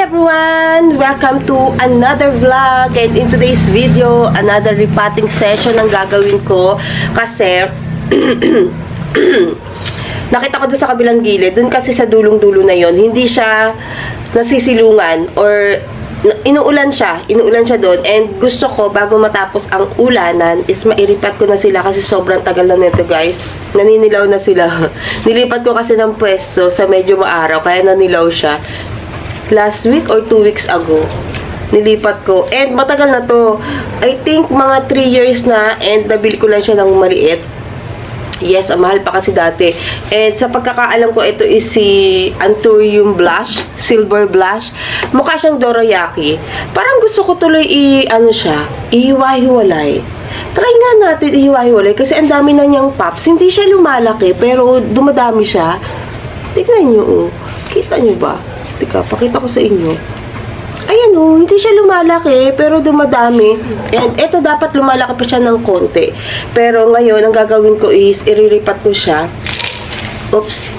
everyone! Welcome to another vlog, and in today's video, another repotting session ang gagawin ko kasi nakita ko doon sa kabilang gilid, doon kasi sa dulong-dulo na yon, hindi siya nasisilungan or inuulan siya doon, and gusto ko bago matapos ang ulanan is mairipat ko na sila kasi sobrang tagal na nito guys, naninilaw na sila. Nilipat ko kasi ng pwesto sa medyo maaraw kaya nanilaw siya last week or 2 weeks ago. Nilipat ko, and matagal na to, I think mga 3 years na, and nabili ko lang siya ng maliit. Yes, ang mahal pa kasi dati. And sa pagkakaalam ko, ito is si Anthurium blush, silver blush. Mukha siyang dorayaki. Parang gusto ko tuloy ihiwa-hiwalay. Try nga natin ihiwa-hiwalay kasi ang dami na niyang pops. Hindi siya lumalaki pero dumadami siya. Tignan niyo, oh. Kita niyo ba? Tika, pakita ko sa inyo. Ayan o, hindi siya lumalaki, pero dumadami. And ito dapat lumalaki pa siya ng konti. Pero ngayon, ang gagawin ko is, iriripat ko siya. Oops.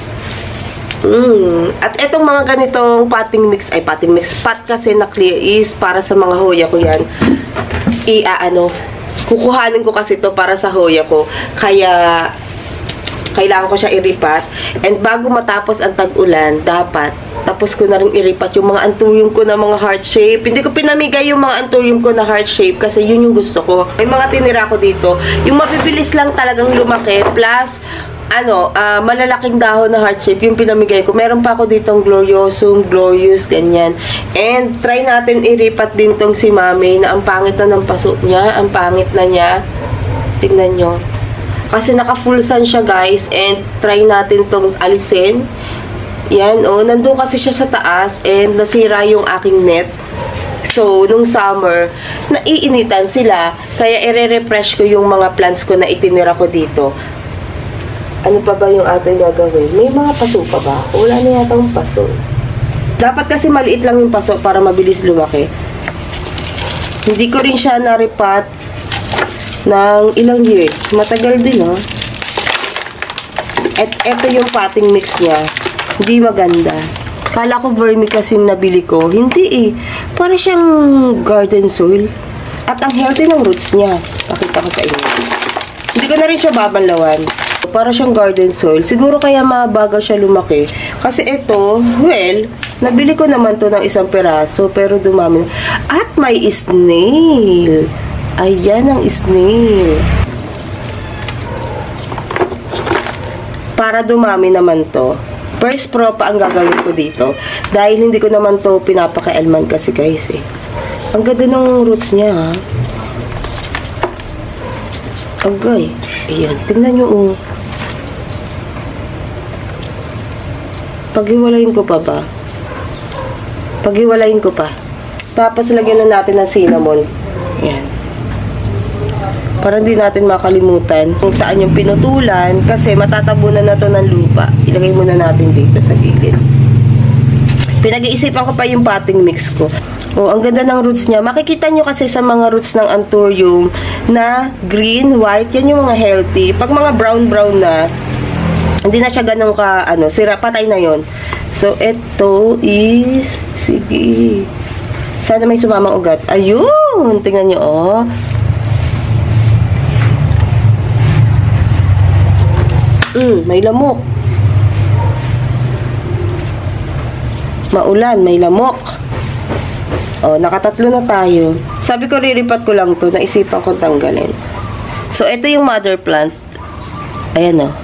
At etong mga ganitong potting mix, pot kasi na clear is para sa mga hoya ko yan. Kukuhanin ko kasi to para sa hoya ko. Kaya, kailangan ko siya iripat. And bago matapos ang tag-ulan, dapat tapos ko na rin iripat yung mga anthurium ko na mga heart shape. Hindi ko pinamigay yung mga anthurium ko na heart shape kasi yun yung gusto ko. May mga tinira ko dito. Yung mapibilis lang talagang lumaki plus malalaking dahon na heart shape yung pinamigay ko. Meron pa ako ditong gloriosum, glorious, ganyan. And try natin iripat din tong si Mami na ang pangit na ng paso niya. Ang pangit na niya. Tingnan nyo. Kasi naka-full sun siya guys, and try natin tong alisin. Yan, nandun kasi siya sa taas and nasira yung aking net. So, nung summer, naiinitan sila. Kaya ire-refresh ko yung mga plants ko na itinira ko dito. Ano pa ba yung ating gagawin? May mga paso pa ba? Wala na yata yung paso. Dapat kasi maliit lang yung paso para mabilis lumaki. Hindi ko rin siya naripat ng ilang years. Matagal din, ha? At eto yung potting mix niya. Hindi maganda. Kala ko vermi kasi yung nabili ko. Hindi eh. Para siyang garden soil. At ang healthy ng roots niya. Pakita ko sa inyo. Hindi ko na rin siya babanlawan. Para siyang garden soil. Siguro kaya mabagal siya lumaki. Kasi ito, well, nabili ko naman to ng isang peraso. Pero dumami na. At may snail. Ayan ang snail. Para dumami naman to. First pro pa ang gagawin ko dito. Dahil hindi ko naman to pinapakaelman kasi guys eh. Ang ganda ng roots niya ha. Agay. Ayan. Tingnan nyo Paghiwalayin ko pa ba? Paghiwalayin ko pa. Tapos lagyan na natin ng cinnamon. Ayan. Para hindi natin makalimutan kung saan yung pinutulan kasi matatabunan na to ng lupa. Ilagay muna natin dito sa gilid. Pinag-iisipan ko pa yung potting mix ko. Ang ganda ng roots niya. Makikita nyo kasi sa mga roots ng anthurium na green, white, yan yung mga healthy. Pag mga brown-brown na, hindi na siya ganun ka, sira, patay na yon. So, ito is, sige. Sana may sumamang ugat. Ayun! Tingnan nyo, may lamok. Maulan, may lamok. Nakatatlo na tayo. Sabi ko, riripat ko lang to. Naisipan ko tanggalin. So, ito yung mother plant. Ayan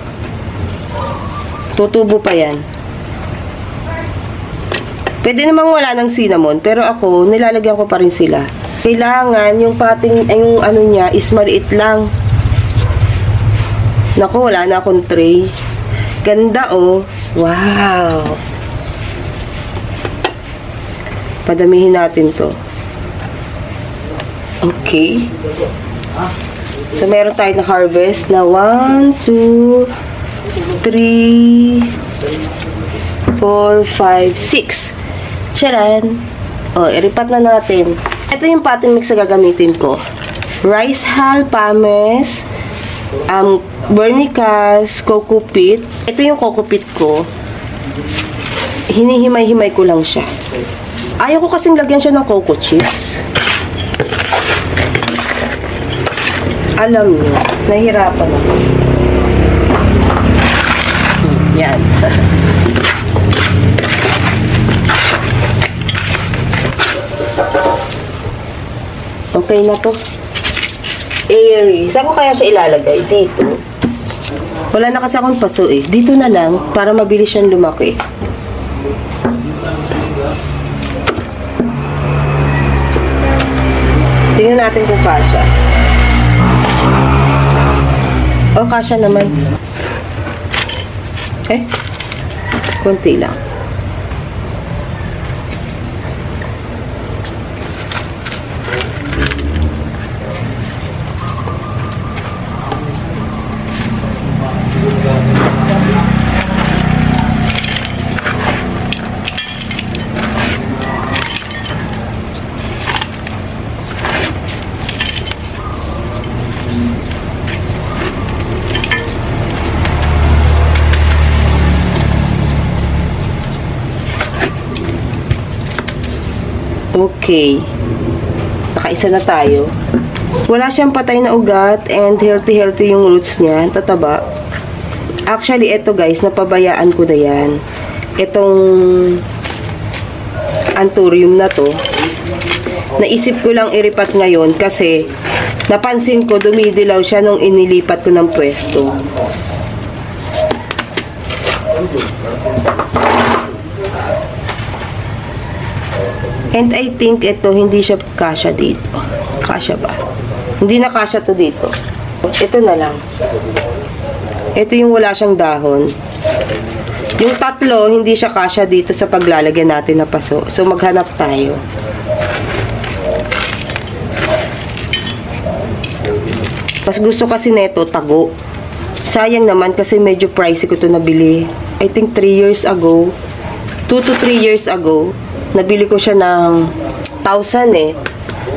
tutubo pa yan. Pwede namang wala ng cinnamon. Pero ako, nilalagyan ko pa rin sila. Kailangan, yung potting, yung niya, is maliit lang. Naku, wala na akong tray. Ganda, Wow! Padamihin natin to. Okay. So, meron tayo na harvest na 1, 2, 3, 4, 5, 6. Charan! Iripat na natin. Ito yung potting mix na gagamitin ko. Rice hull, pumice, Vermicast, coco peat. Ito yung coco peat ko. Hinihimay-himay ko lang siya. Ayaw ko kasing lagyan siya ng cocoa chips. Alam niyo, nahihirapan ako. Yan. Okay na to. Airy. Saan ko kaya siya ilalagay? Dito. Wala na kasi akong paso eh. Dito na lang para mabilis siyang lumaki. Tingnan natin kung kasya. O, kasya naman. Konti lang. Okay. Nakaisa na tayo. Wala siyang patay na ugat and healthy yung roots niya. Tataba. Actually, ito guys, napabayaan ko na yan. Itong anthurium na to. Naisip ko lang iripat ngayon kasi napansin ko dumidilaw siya nung inilipat ko ng pwesto. And I think ito, hindi siya kasya dito. Kasya ba? Hindi na kasya to dito. Ito na lang. Ito yung wala siyang dahon. Yung tatlo, hindi siya kasya dito sa paglalagyan natin na paso. So, maghanap tayo. Mas gusto kasi neto, tago. Sayang naman kasi medyo pricey ko to nabili. I think 3 years ago. 2 to 3 years ago. Nabili ko siya ng 1,000 eh.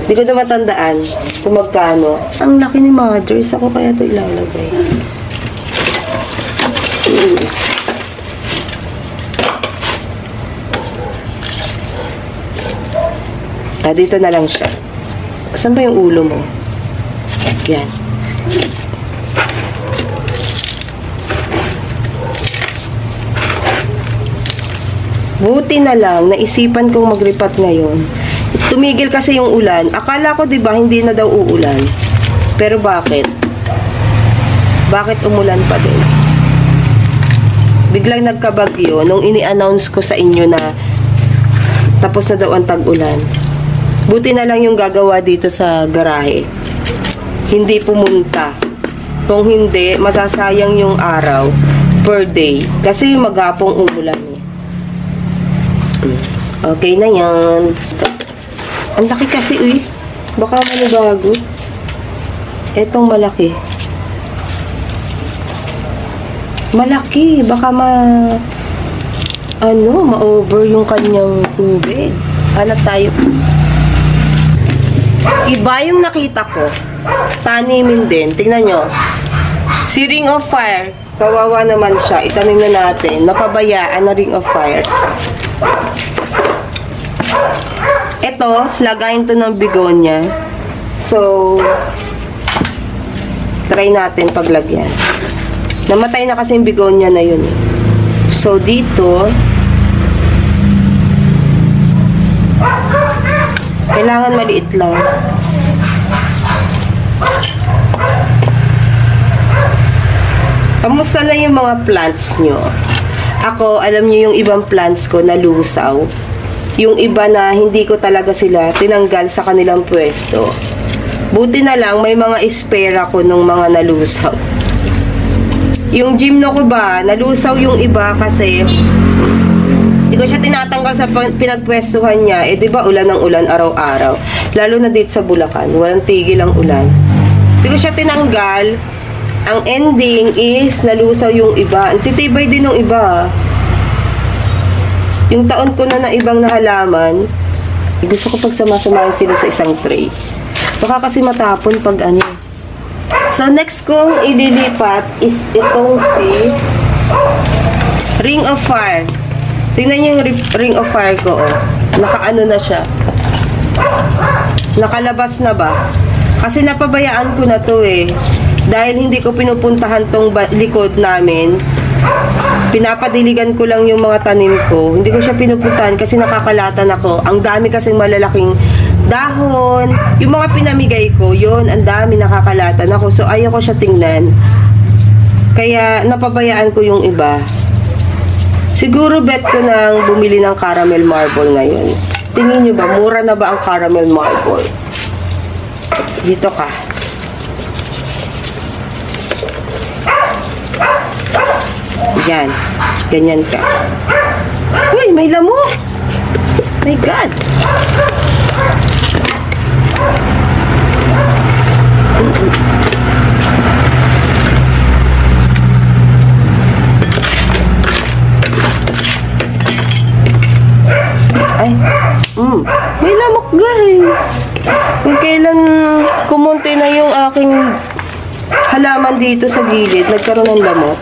Hindi ko na matandaan kung magkano. Ang laki ni mother. Saan ko kaya ito ilalagay? Dito na lang siya. Saan ba yung ulo mo? Yan. Buti na lang, naisipan kong magripat ngayon. Tumigil kasi yung ulan. Akala ko, diba, hindi na daw uulan. Pero bakit? Bakit umulan pa din? Biglang nagkabagyo nung ini-announce ko sa inyo na tapos na daw ang tag-ulan. Buti na lang yung gagawa dito sa garahe. Hindi pumunta. Kung hindi, masasayang yung araw per day. Kasi maghapong umulan. Okay na yan. Ang laki kasi, uy. Baka manibago. Etong malaki. Malaki. Baka ma-over yung kanyang tubig. Hanap tayo. Iba yung nakita ko. Tanimin din. Tingnan nyo. Si Ring of Fire. Kawawa naman siya. Itanim na natin. Napabayaan na Ring of Fire. Ito, lagayin to ng begonia. So, try natin paglagyan. Namatay na kasi yung begonia na yun. So, dito, kailangan maliit lang. Kamusta na yung mga plants nyo? Ako, alam nyo yung ibang plants ko na lusaw. Yung iba na hindi ko talaga sila tinanggal sa kanilang pwesto. Buti na lang may mga spare ako nung mga nalusaw. Yung gymno ko ba, nalusaw yung iba kasi hindi ko siya tinatanggal sa pinagpwestuhan niya. Eh, di ba ulan ng ulan araw-araw? Lalo na dito sa Bulacan, walang tigil ang ulan. Hindi ko siya tinanggal. Ang ending is nalusaw yung iba. Ang titibay din ng iba. Yung taon ko na ibang na halaman, gusto ko pagsama-samahin sila sa isang tray. Baka kasi matapon pag ano. So, next kong ililipat is itong si Ring of Fire. Tingnan niyo yung ring of fire ko, oh. Nakaano na siya. Nakalabas na ba? Kasi napabayaan ko na to eh. Dahil hindi ko pinupuntahan tong likod namin. Pinapadiligan ko lang yung mga tanim ko. Hindi ko siya pinupuntahan kasi nakakalatan ako. Ang dami kasing malalaking dahon. Yung mga pinamigay ko, yun, ang dami nakakalatan ako. So, ayaw ko siya tingnan. Kaya, napabayaan ko yung iba. Siguro bet ko nang bumili ng caramel marble ngayon. Tingin nyo ba, mura na ba ang caramel marble? Dito ka. Yan. Ganyan ka. Uy, may lamok! My God! Ay, may lamok guys. Kung kailan kumunti na yung aking halaman dito sa gilid, nagkaroon ng lamok.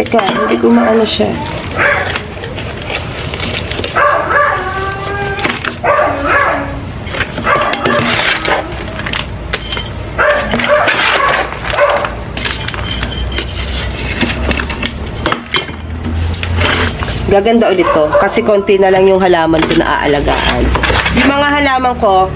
Teka, hindi ko maano siya. Gaganda ulit to. Kasi konti na lang yung halaman ko na aalagaan. Yung mga halaman ko,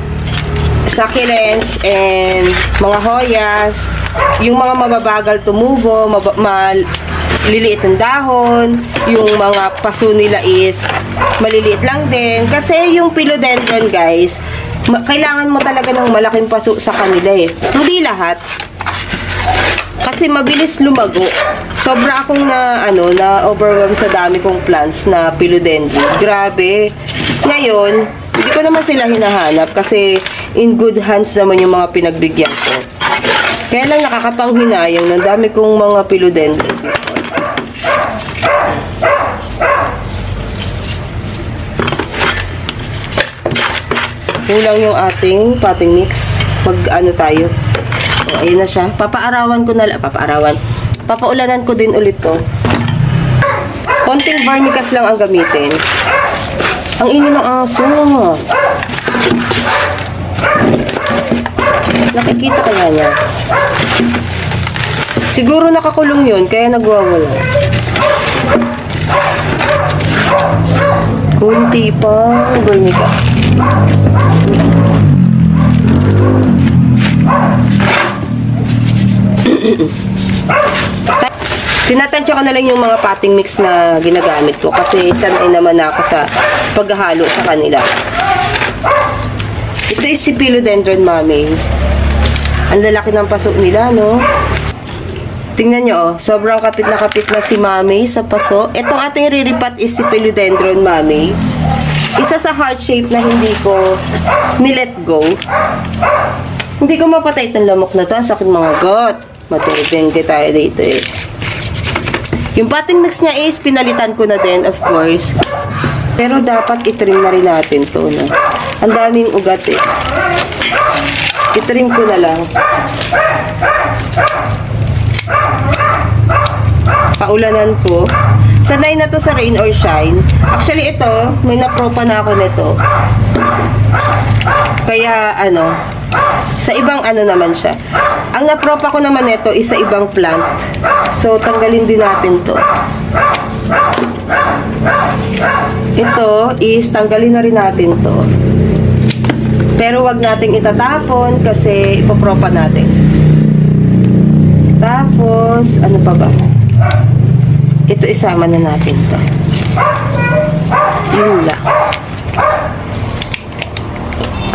succulents and mga hoyas, yung mga mababagal tumubo, maliliit ang dahon, yung mga paso nila is maliliit lang din. Kasi yung philodendron guys, kailangan mo talaga ng malaking paso sa kanila eh. Hindi lahat. Kasi mabilis lumago. Sobra akong na-overwhelm sa dami kong plants na philodendron. Grabe. Ngayon, hindi ko naman sila hinahanap kasi in good hands naman yung mga pinagbigyan ko. Kaya lang nakakapanghinayang ng dami kong mga philodendron dito. Kulang yung ating potting mix. Mag-ano tayo. So, ayun na siya. Papaarawan ko na lang. Papaulanan ko din ulit to. Konting vermicast lang ang gamitin. Ang ini ng aso. Nakikita kaya niya? Siguro nakakulong yun, kaya nagwawala. Kunti pang vermicast. Tinatansya ko na lang yung mga potting mix na ginagamit ko kasi sanay naman ako sa paghahalo sa kanila. Ito is si philodendron mami. Ang lalaki ng paso nila, no? Tingnan nyo, oh. Sobrang kapit na si mami sa paso. Itong ating riripat is si philodendron mami. Isa sa heart shape na hindi ko nilet go. Hindi ko mapatay itong lamok na to. Sakit mga got. Matutengke tayo dito eh. Yung potting mix niya is pinalitan ko na din, of course. Pero dapat itrim na rin natin to, no? Ang daming ugat eh. Itrim ko na lang. Paulanan ko. Sanay na to sa rain or shine. Actually ito, may napropa na ako nito. Kaya sa ibang naman siya. Ang napropa ko naman nito is sa ibang plant. So, tanggalin din natin to. Ito is tanggalin na rin natin to. Pero wag nating itatapon kasi ipopropa natin. Tapos, ano pa ba? Ito isama na natin to. Yun lang.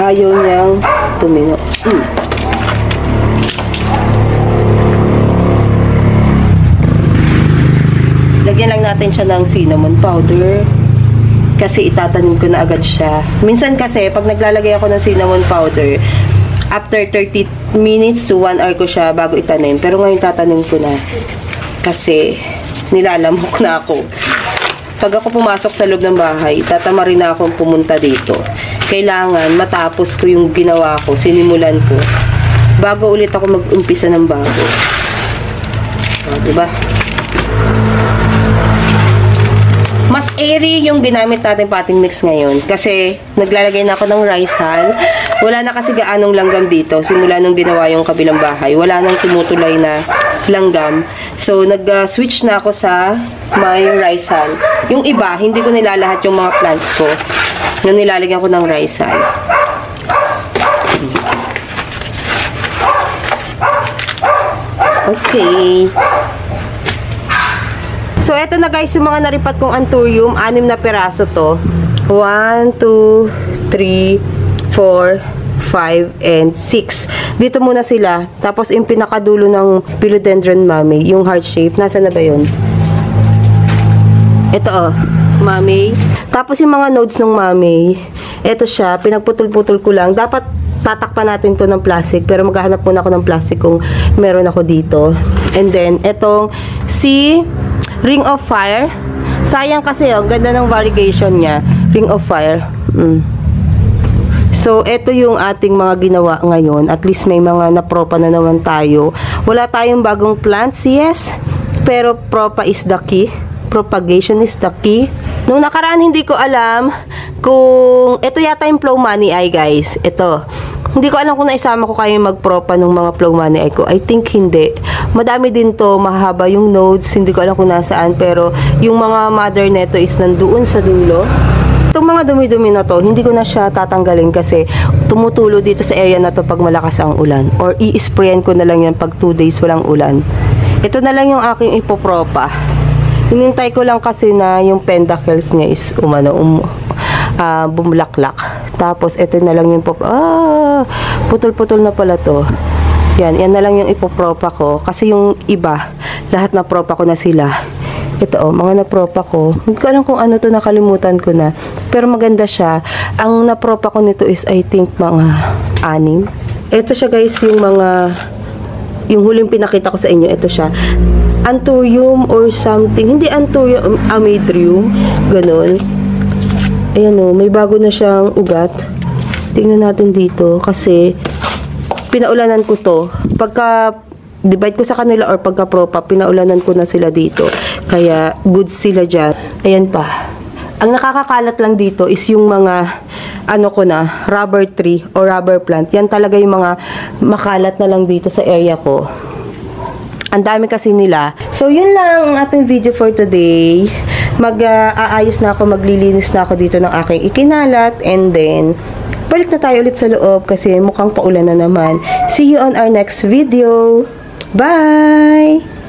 Ayaw niyang tumino. Lagyan lang natin siya ng cinnamon powder. Kasi itatanim ko na agad siya. Minsan kasi, pag naglalagay ako ng cinnamon powder, after 30 minutes to 1 hour ko siya bago itanim. Pero ngayon tatanim ko na. Kasi, nilalamok na ako. Pag ako pumasok sa loob ng bahay, tatama rin na akong pumunta dito. Kailangan matapos ko yung ginawa ko, sinimulan ko, bago ulit ako mag-umpisa ng bago. O, diba? airy yung ginamit natin pating mix ngayon. Kasi naglalagay na ako ng rice hull. Wala na kasi gaanong langgam dito. Simula nung ginawa yung kabilang bahay. Wala nang tumutulay na langgam. So, nag-switch na ako sa may rice hull. Yung iba, hindi ko nilalahat yung mga plants ko. Yung nilalagyan ko ng rice hull. Okay. So, eto na guys, yung mga naripat kong anthurium, 6 na peraso to. 1, 2, 3, 4, 5, and 6. Dito muna sila. Tapos, yung pinakadulo ng philodendron mami, yung heart shape. Nasaan na ba yun? Ito, mami. Tapos, yung mga nodes ng mami, ito siya, pinagputol-putol ko lang. Dapat, tatakpan natin to ng plastic. Pero, maghahanap muna ako ng plastic kung meron ako dito. And then, etong si Ring of Fire. Sayang kasi, ang ganda ng variegation niya. Ring of Fire. So, ito yung ating mga ginawa ngayon. At least may mga napropa na naman tayo. Wala tayong bagong plants, yes. Pero, propa is the key. Propagation is the key. Nung nakaraan, hindi ko alam kung... Ito yata yung flow money ay, guys. Ito. Hindi ko alam kung naisama ko kayo magpropa ng mga flow money ay ko. I think hindi. Madami din to, mahaba yung nodes. Hindi ko alam kung nasaan. Pero yung mga mother neto is nandoon sa dulo. Itong mga dumi-dumi na to, hindi ko na siya tatanggalin kasi tumutulo dito sa area na to pag malakas ang ulan. Or i-sprayan ko na lang yan pag 2 days walang ulan. Ito na lang yung aking ipopropa. Hinintay ko lang kasi na yung pendacles niya is bumulaklak. Tapos, ito na lang yung putol-putol na pala to. Yan na lang yung ipopropa ko. Kasi yung iba, lahat na propa ko na sila. Ito, mga napropa ko. Hindi ko alam kung ano to, nakalimutan ko na. Pero maganda siya. Ang napropa ko nito is, I think, mga 6. Ito siya, guys, yung huling pinakita ko sa inyo. Ito siya. Anthurium or something. Hindi anthurium, amydrium. Ganon. Ayan o, may bago na siyang ugat. Tingnan natin dito kasi pinaulanan ko to. Pagka divide ko sa kanila or pagka propa, pinaulanan ko na sila dito. Kaya good sila dyan. Ayan pa. Ang nakakakalat lang dito is yung mga rubber tree or rubber plant. Yan talaga yung mga makalat na lang dito sa area ko. Ang dami kasi nila. So, yun lang ang ating video for today. Mag-aayos na ako, maglilinis na ako dito ng aking ikinalat. And then, balik na tayo ulit sa loob kasi mukhang paulan na naman. See you on our next video. Bye!